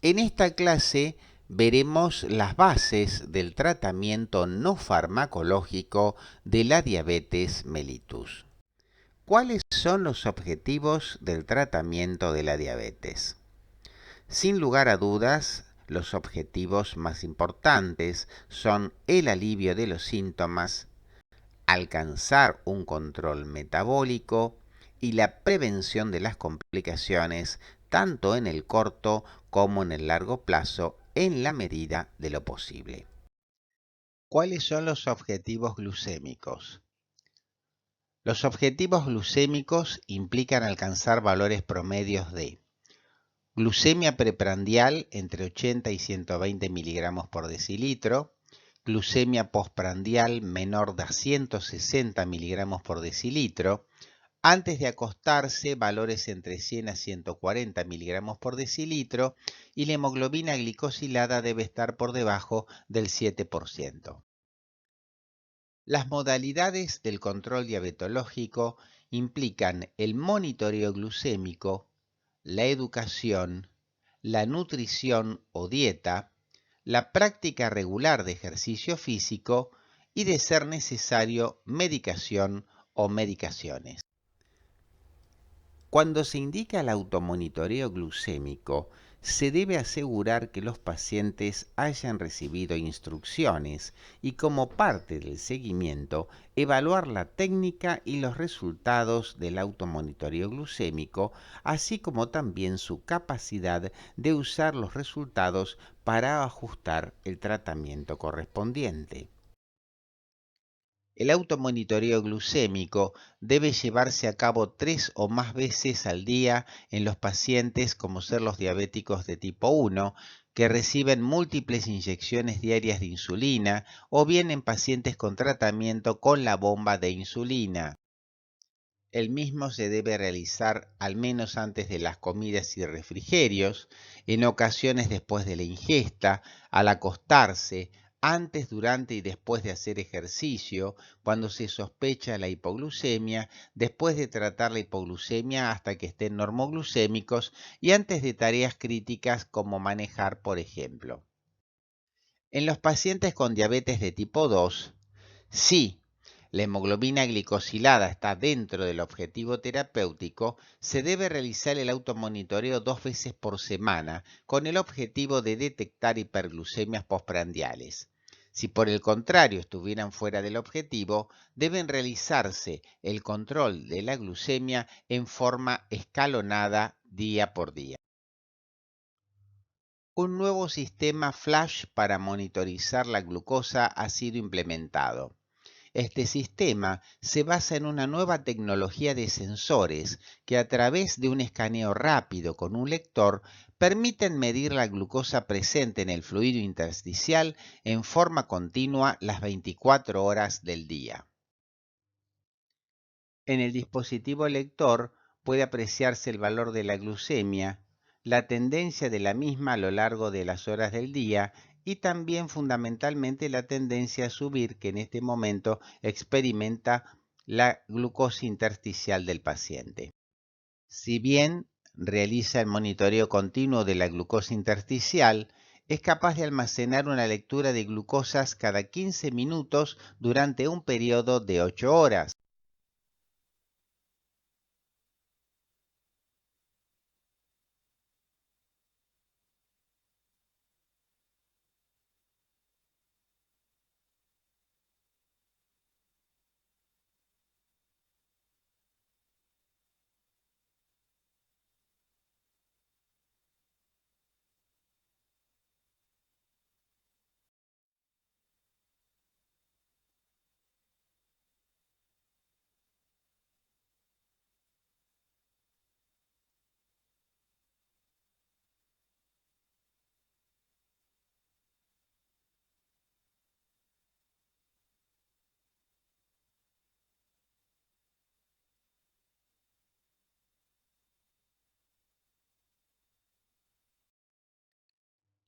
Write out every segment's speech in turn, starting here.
En esta clase veremos las bases del tratamiento no farmacológico de la diabetes mellitus. ¿Cuáles son los objetivos del tratamiento de la diabetes? Sin lugar a dudas, los objetivos más importantes son el alivio de los síntomas, alcanzar un control metabólico y la prevención de las complicaciones tanto en el corto como en el largo plazo en la medida de lo posible. ¿Cuáles son los objetivos glucémicos? Los objetivos glucémicos implican alcanzar valores promedios de glucemia preprandial entre 80 y 120 miligramos por decilitro, glucemia postprandial menor de 160 miligramos por decilitro, antes de acostarse valores entre 100 a 140 miligramos por decilitro y la hemoglobina glicosilada debe estar por debajo del 7%. Las modalidades del control diabetológico implican el monitoreo glucémico, la educación, la nutrición o dieta, la práctica regular de ejercicio físico y, de ser necesario, medicación o medicaciones. Cuando se indica el automonitoreo glucémico, se debe asegurar que los pacientes hayan recibido instrucciones y, como parte del seguimiento, evaluar la técnica y los resultados del automonitoreo glucémico, así como también su capacidad de usar los resultados para ajustar el tratamiento correspondiente. El automonitoreo glucémico debe llevarse a cabo 3 o más veces al día en los pacientes como ser los diabéticos de tipo 1, que reciben múltiples inyecciones diarias de insulina, o bien en pacientes con tratamiento con la bomba de insulina. El mismo se debe realizar al menos antes de las comidas y refrigerios, en ocasiones después de la ingesta, al acostarse, antes, durante y después de hacer ejercicio, cuando se sospecha la hipoglucemia, después de tratar la hipoglucemia hasta que estén normoglucémicos y antes de tareas críticas como manejar, por ejemplo. En los pacientes con diabetes de tipo 2, sí, la hemoglobina glicosilada está dentro del objetivo terapéutico, se debe realizar el automonitoreo 2 veces por semana con el objetivo de detectar hiperglucemias postprandiales. Si por el contrario estuvieran fuera del objetivo, deben realizarse el control de la glucemia en forma escalonada día por día. Un nuevo sistema flash para monitorizar la glucosa ha sido implementado. Este sistema se basa en una nueva tecnología de sensores que, a través de un escaneo rápido con un lector, permiten medir la glucosa presente en el fluido intersticial en forma continua las 24 horas del día. En el dispositivo lector puede apreciarse el valor de la glucemia, la tendencia de la misma a lo largo de las horas del día y también fundamentalmente la tendencia a subir que en este momento experimenta la glucosa intersticial del paciente. Si bien realiza el monitoreo continuo de la glucosa intersticial, es capaz de almacenar una lectura de glucosas cada 15 minutos durante un periodo de 8 horas.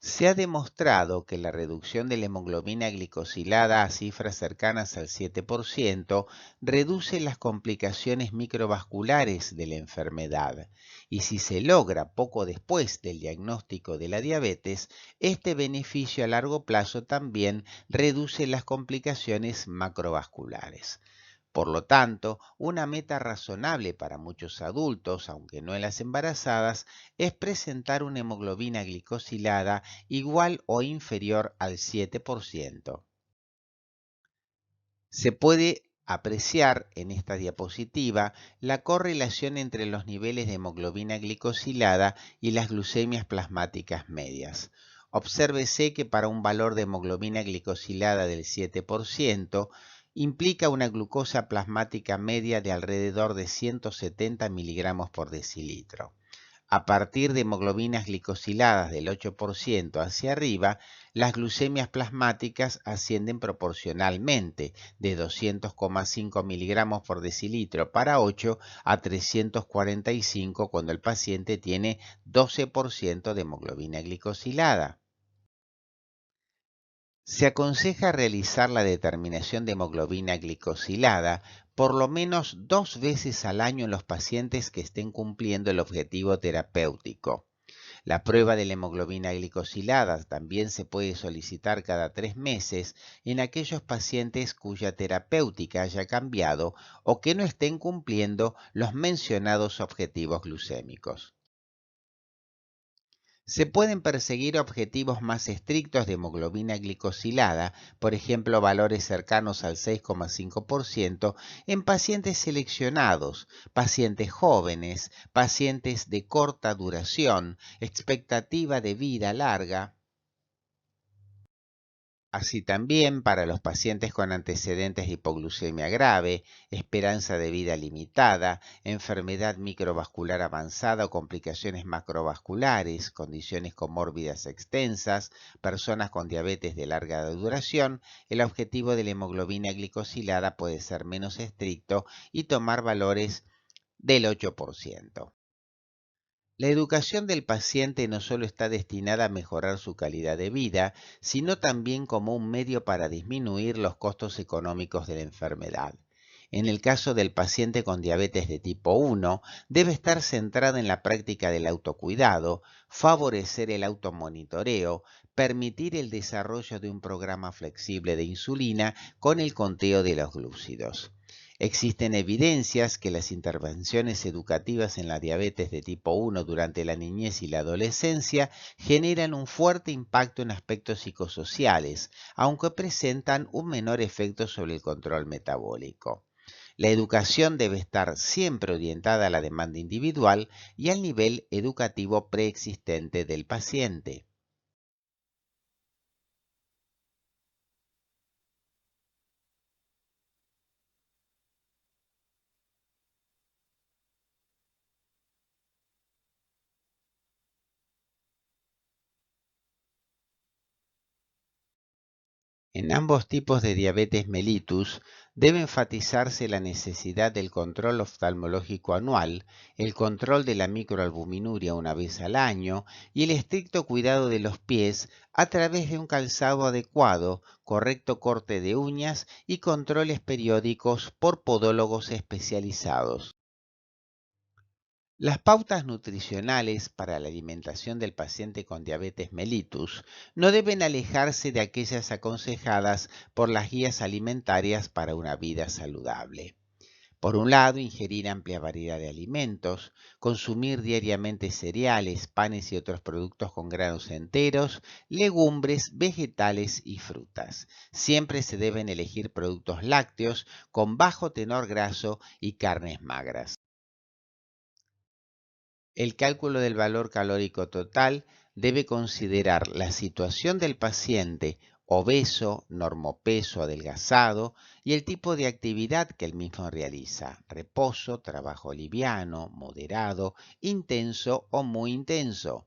Se ha demostrado que la reducción de la hemoglobina glicosilada a cifras cercanas al 7% reduce las complicaciones microvasculares de la enfermedad. Y si se logra poco después del diagnóstico de la diabetes, este beneficio a largo plazo también reduce las complicaciones macrovasculares. Por lo tanto, una meta razonable para muchos adultos, aunque no en las embarazadas, es presentar una hemoglobina glicosilada igual o inferior al 7%. Se puede apreciar en esta diapositiva la correlación entre los niveles de hemoglobina glicosilada y las glucemias plasmáticas medias. Obsérvese que para un valor de hemoglobina glicosilada del 7%, implica una glucosa plasmática media de alrededor de 170 miligramos por decilitro. A partir de hemoglobinas glicosiladas del 8% hacia arriba, las glucemias plasmáticas ascienden proporcionalmente de 200,5 miligramos por decilitro para 8 a 345 cuando el paciente tiene 12% de hemoglobina glicosilada. Se aconseja realizar la determinación de hemoglobina glicosilada por lo menos 2 veces al año en los pacientes que estén cumpliendo el objetivo terapéutico. La prueba de la hemoglobina glicosilada también se puede solicitar cada 3 meses en aquellos pacientes cuya terapéutica haya cambiado o que no estén cumpliendo los mencionados objetivos glucémicos. Se pueden perseguir objetivos más estrictos de hemoglobina glicosilada, por ejemplo valores cercanos al 6,5% en pacientes seleccionados, pacientes jóvenes, pacientes de corta duración, expectativa de vida larga. Así también para los pacientes con antecedentes de hipoglucemia grave, esperanza de vida limitada, enfermedad microvascular avanzada o complicaciones macrovasculares, condiciones comórbidas extensas, personas con diabetes de larga duración, el objetivo de la hemoglobina glicosilada puede ser menos estricto y tomar valores del 8%. La educación del paciente no solo está destinada a mejorar su calidad de vida, sino también como un medio para disminuir los costos económicos de la enfermedad. En el caso del paciente con diabetes de tipo 1, debe estar centrada en la práctica del autocuidado, favorecer el automonitoreo, permitir el desarrollo de un programa flexible de insulina con el conteo de los glúcidos. Existen evidencias que las intervenciones educativas en la diabetes de tipo 1 durante la niñez y la adolescencia generan un fuerte impacto en aspectos psicosociales, aunque presentan un menor efecto sobre el control metabólico. La educación debe estar siempre orientada a la demanda individual y al nivel educativo preexistente del paciente. En ambos tipos de diabetes mellitus debe enfatizarse la necesidad del control oftalmológico anual, el control de la microalbuminuria una vez al año y el estricto cuidado de los pies a través de un calzado adecuado, correcto corte de uñas y controles periódicos por podólogos especializados. Las pautas nutricionales para la alimentación del paciente con diabetes mellitus no deben alejarse de aquellas aconsejadas por las guías alimentarias para una vida saludable. Por un lado, ingerir amplia variedad de alimentos, consumir diariamente cereales, panes y otros productos con granos enteros, legumbres, vegetales y frutas. Siempre se deben elegir productos lácteos con bajo tenor graso y carnes magras. El cálculo del valor calórico total debe considerar la situación del paciente obeso, normopeso, adelgazado y el tipo de actividad que el mismo realiza: reposo, trabajo liviano, moderado, intenso o muy intenso.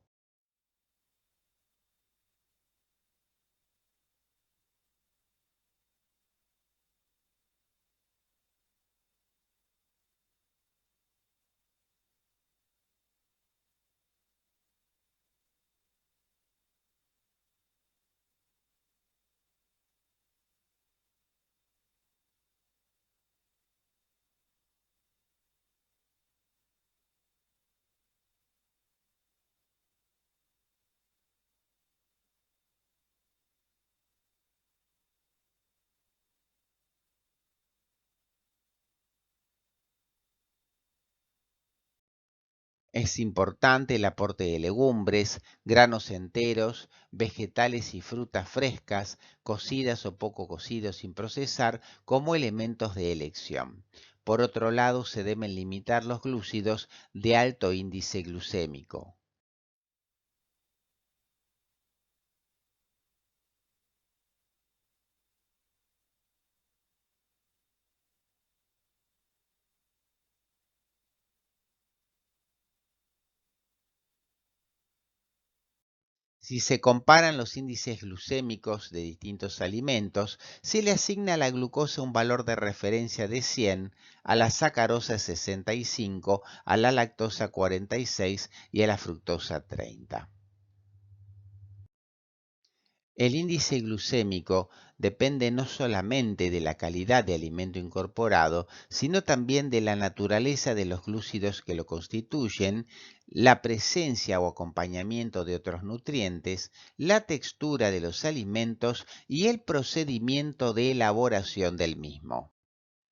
Es importante el aporte de legumbres, granos enteros, vegetales y frutas frescas, cocidas o poco cocidos sin procesar, como elementos de elección. Por otro lado, se deben limitar los glúcidos de alto índice glucémico. Si se comparan los índices glucémicos de distintos alimentos, se le asigna a la glucosa un valor de referencia de 100, a la sacarosa 65, a la lactosa 46 y a la fructosa 30. El índice glucémico depende no solamente de la calidad de alimento incorporado, sino también de la naturaleza de los glúcidos que lo constituyen, la presencia o acompañamiento de otros nutrientes, la textura de los alimentos y el procedimiento de elaboración del mismo.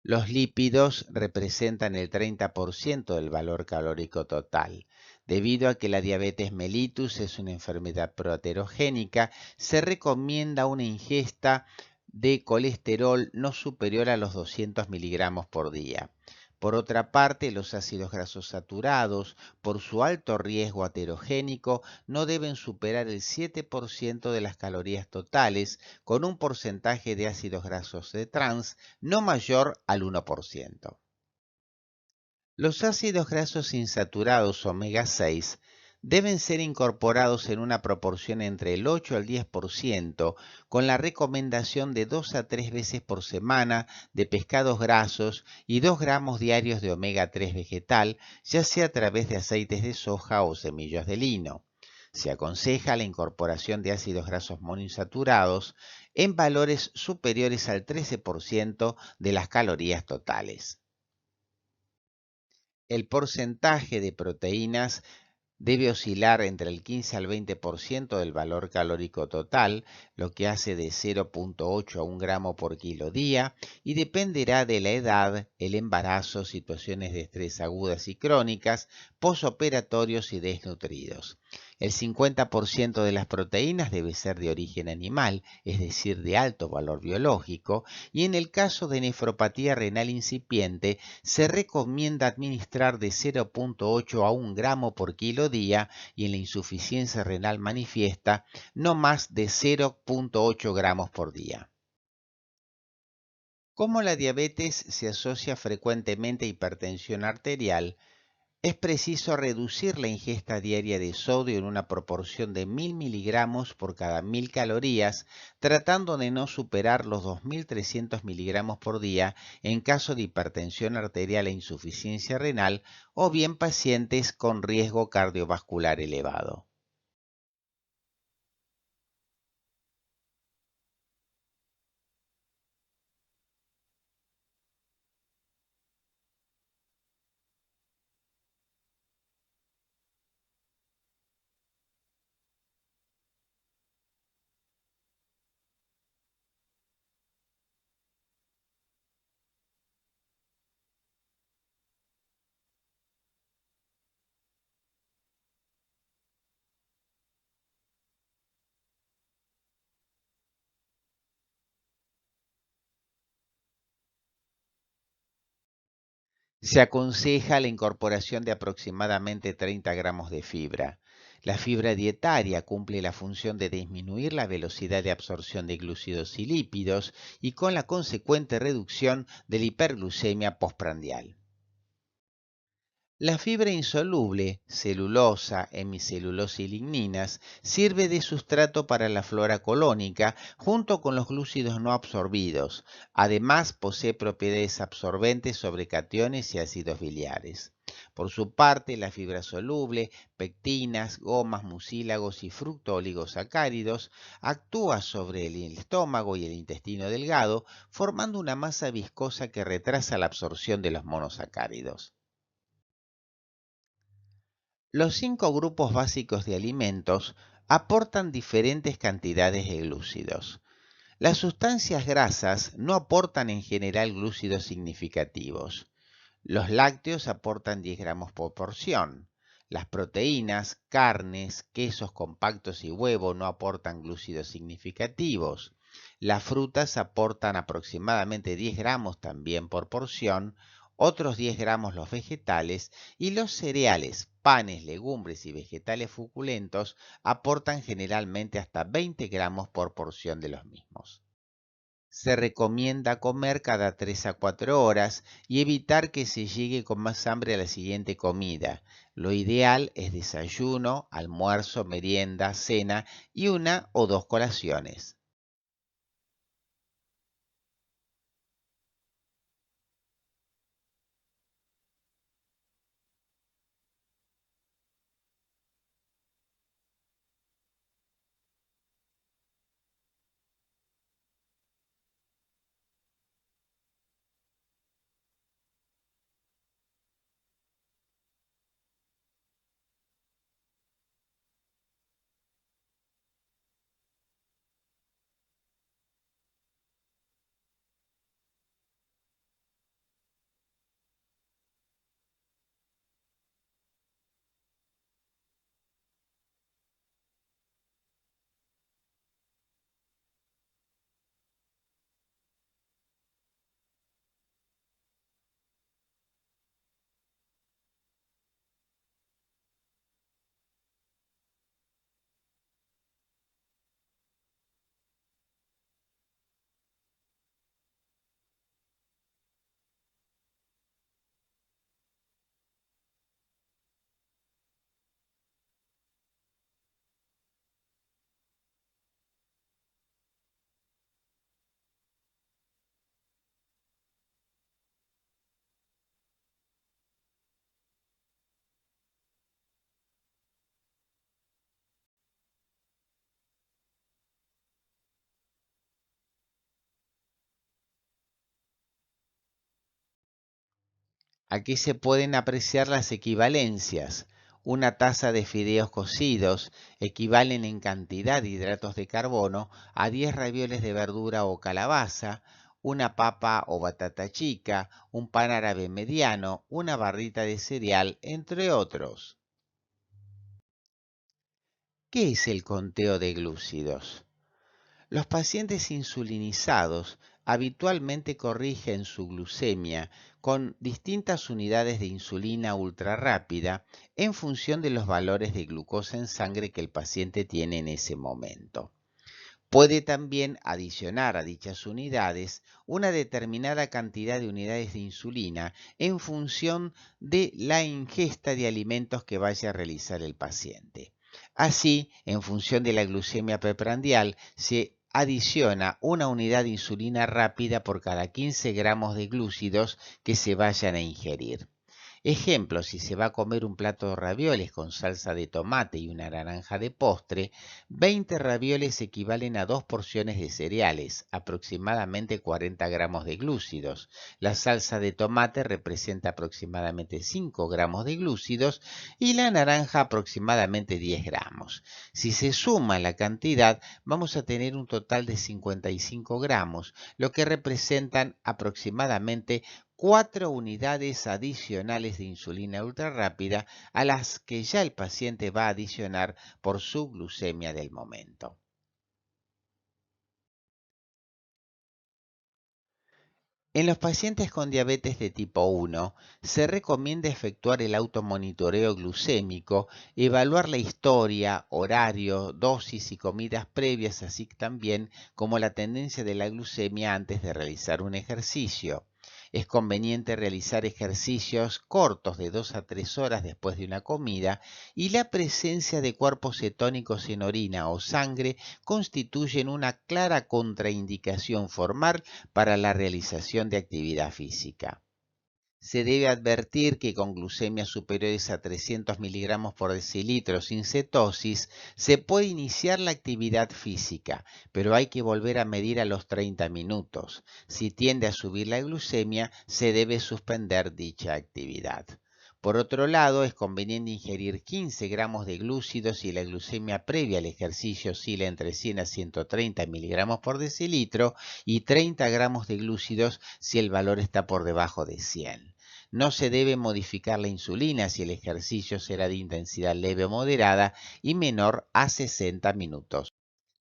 Los lípidos representan el 30% del valor calórico total. Debido a que la diabetes mellitus es una enfermedad proaterogénica, se recomienda una ingesta de colesterol no superior a los 200 miligramos por día. Por otra parte, los ácidos grasos saturados, por su alto riesgo aterogénico, no deben superar el 7% de las calorías totales, con un porcentaje de ácidos grasos de trans no mayor al 1%. Los ácidos grasos insaturados omega 6 deben ser incorporados en una proporción entre el 8 al 10%, con la recomendación de 2 a 3 veces por semana de pescados grasos y 2 gramos diarios de omega 3 vegetal, ya sea a través de aceites de soja o semillas de lino. Se aconseja la incorporación de ácidos grasos monoinsaturados en valores superiores al 13% de las calorías totales. El porcentaje de proteínas debe oscilar entre el 15 al 20% del valor calórico total, lo que hace de 0,8 a 1 gramo por kilo día, y dependerá de la edad, el embarazo, situaciones de estrés agudas y crónicas, posoperatorios y desnutridos. El 50% de las proteínas debe ser de origen animal, es decir, de alto valor biológico, y en el caso de nefropatía renal incipiente, se recomienda administrar de 0,8 a 1 gramo por kilo día y en la insuficiencia renal manifiesta no más de 0,8 gramos por día. Como la diabetes se asocia frecuentemente a hipertensión arterial, es preciso reducir la ingesta diaria de sodio en una proporción de 1000 miligramos por cada 1000 calorías, tratando de no superar los 2300 miligramos por día en caso de hipertensión arterial e insuficiencia renal o bien pacientes con riesgo cardiovascular elevado. Se aconseja la incorporación de aproximadamente 30 gramos de fibra. La fibra dietaria cumple la función de disminuir la velocidad de absorción de glúcidos y lípidos y con la consecuente reducción de la hiperglucemia postprandial. La fibra insoluble, celulosa, hemicelulosa y ligninas, sirve de sustrato para la flora colónica junto con los glúcidos no absorbidos. Además, posee propiedades absorbentes sobre cationes y ácidos biliares. Por su parte, la fibra soluble, pectinas, gomas, mucílagos y fructooligosacáridos, actúa sobre el estómago y el intestino delgado, formando una masa viscosa que retrasa la absorción de los monosacáridos. Los 5 grupos básicos de alimentos aportan diferentes cantidades de glúcidos. Las sustancias grasas no aportan en general glúcidos significativos. Los lácteos aportan 10 gramos por porción. Las proteínas, carnes, quesos compactos y huevo no aportan glúcidos significativos. Las frutas aportan aproximadamente 10 gramos también por porción, otros 10 gramos los vegetales y los cereales, panes, legumbres y vegetales suculentos aportan generalmente hasta 20 gramos por porción de los mismos. Se recomienda comer cada 3 a 4 horas y evitar que se llegue con más hambre a la siguiente comida. Lo ideal es desayuno, almuerzo, merienda, cena y una o dos colaciones. Aquí se pueden apreciar las equivalencias. Una taza de fideos cocidos equivalen en cantidad de hidratos de carbono a 10 ravioles de verdura o calabaza, una papa o batata chica, un pan árabe mediano, una barrita de cereal, entre otros. ¿Qué es el conteo de glúcidos? Los pacientes insulinizados habitualmente corrigen su glucemia con distintas unidades de insulina ultrarrápida en función de los valores de glucosa en sangre que el paciente tiene en ese momento. Puede también adicionar a dichas unidades una determinada cantidad de unidades de insulina en función de la ingesta de alimentos que vaya a realizar el paciente. Así, en función de la glucemia preprandial, se adiciona una unidad de insulina rápida por cada 15 gramos de glúcidos que se vayan a ingerir. Ejemplo, si se va a comer un plato de ravioles con salsa de tomate y una naranja de postre, 20 ravioles equivalen a 2 porciones de cereales, aproximadamente 40 gramos de glúcidos. La salsa de tomate representa aproximadamente 5 gramos de glúcidos y la naranja aproximadamente 10 gramos. Si se suma la cantidad, vamos a tener un total de 55 gramos, lo que representan aproximadamente 4 unidades adicionales de insulina ultrarrápida a las que ya el paciente va a adicionar por su glucemia del momento. En los pacientes con diabetes de tipo 1 se recomienda efectuar el automonitoreo glucémico, evaluar la historia, horario, dosis y comidas previas, así también como la tendencia de la glucemia antes de realizar un ejercicio. Es conveniente realizar ejercicios cortos de 2 a 3 horas después de una comida y la presencia de cuerpos cetónicos en orina o sangre constituyen una clara contraindicación formal para la realización de actividad física. Se debe advertir que con glucemias superiores a 300 miligramos por decilitro sin cetosis se puede iniciar la actividad física, pero hay que volver a medir a los 30 minutos. Si tiende a subir la glucemia, se debe suspender dicha actividad. Por otro lado, es conveniente ingerir 15 gramos de glúcidos si la glucemia previa al ejercicio oscila entre 100 a 130 miligramos por decilitro y 30 gramos de glúcidos si el valor está por debajo de 100. No se debe modificar la insulina si el ejercicio será de intensidad leve o moderada y menor a 60 minutos.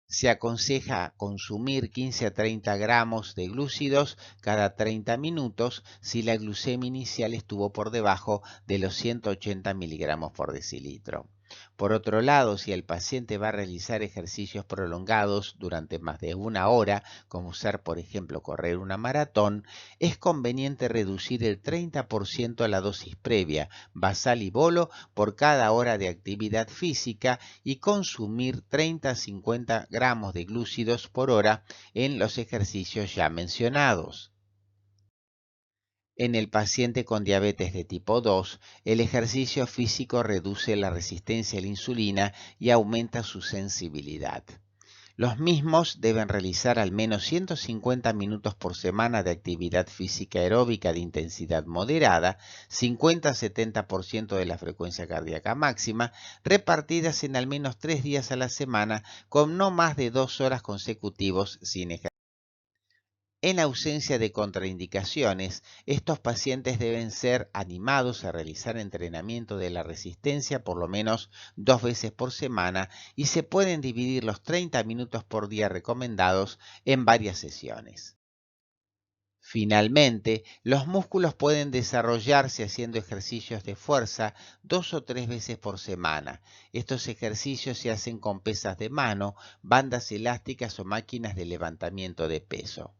Se aconseja consumir 15 a 30 gramos de glúcidos cada 30 minutos si la glucemia inicial estuvo por debajo de los 180 miligramos por decilitro. Por otro lado, si el paciente va a realizar ejercicios prolongados durante más de una hora, como ser, por ejemplo, correr una maratón, es conveniente reducir el 30% a la dosis previa, basal y bolo, por cada hora de actividad física y consumir 30 a 50 gramos de glúcidos por hora en los ejercicios ya mencionados. En el paciente con diabetes de tipo 2, el ejercicio físico reduce la resistencia a la insulina y aumenta su sensibilidad. Los mismos deben realizar al menos 150 minutos por semana de actividad física aeróbica de intensidad moderada, 50-70% de la frecuencia cardíaca máxima, repartidas en al menos 3 días a la semana con no más de 2 horas consecutivos sin ejercicio. En ausencia de contraindicaciones, estos pacientes deben ser animados a realizar entrenamiento de la resistencia por lo menos 2 veces por semana y se pueden dividir los 30 minutos por día recomendados en varias sesiones. Finalmente, los músculos pueden desarrollarse haciendo ejercicios de fuerza 2 o 3 veces por semana. Estos ejercicios se hacen con pesas de mano, bandas elásticas o máquinas de levantamiento de peso.